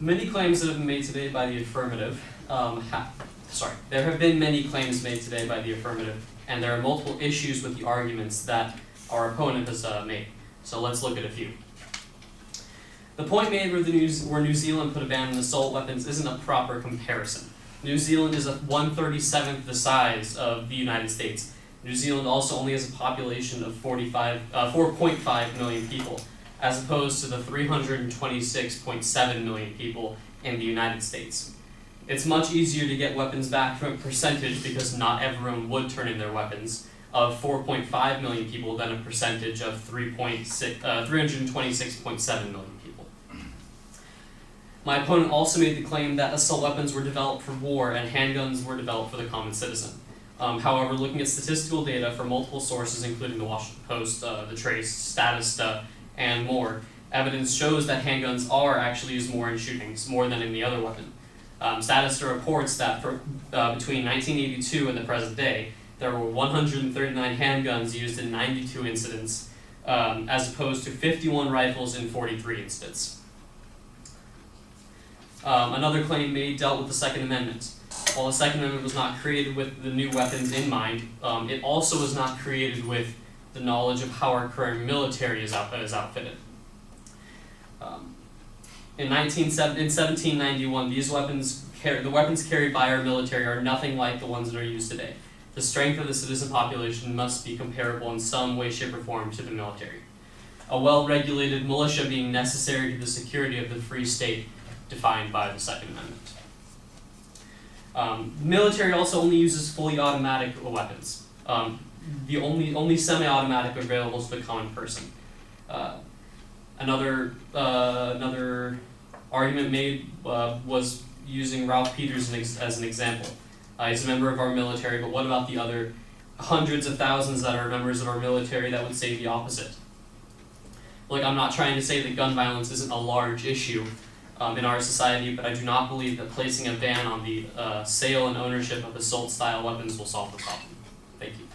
Many claims that have been made today by the affirmative, there have been many claims made today by the affirmative, and there are multiple issues with the arguments that our opponent has made. So let's look at a few. The point made where New Zealand put a ban on assault weapons isn't a proper comparison. New Zealand is 1/37th the size of the United States. New Zealand also only has a population of 4.5 million people, as opposed to the 326.7 million people in the United States. It's much easier to get weapons back from a percentage, because not everyone would turn in their weapons, of 4.5 million people than a percentage of 326.7 million people. My opponent also made the claim that assault weapons were developed for war and handguns were developed for the common citizen. However, looking at statistical data from multiple sources, including the Washington Post, the Trace, Statista, and more, evidence shows that handguns are actually used more in shootings, more than any other weapon. Statista reports that between 1982 and the present day, there were 139 handguns used in 92 incidents, as opposed to 51 rifles in 43 incidents. Another claim made dealt with the Second Amendment. While the Second Amendment was not created with the new weapons in mind, it also was not created with the knowledge of how our current military is outfitted. In 1791, the weapons carried by our military are nothing like the ones that are used today. The strength of the citizen population must be comparable in some way, shape, or form to the military. A well-regulated militia being necessary to the security of the free state defined by the Second Amendment. The military also only uses fully automatic weapons. The only semi-automatic available to the common person. Another argument made was using Ralph Peters as an example. He's a member of our military, but what about the other hundreds of thousands that are members of our military that would say the opposite? Look, I'm not trying to say that gun violence isn't a large issue in our society, but I do not believe that placing a ban on the sale and ownership of assault-style weapons will solve the problem. Thank you.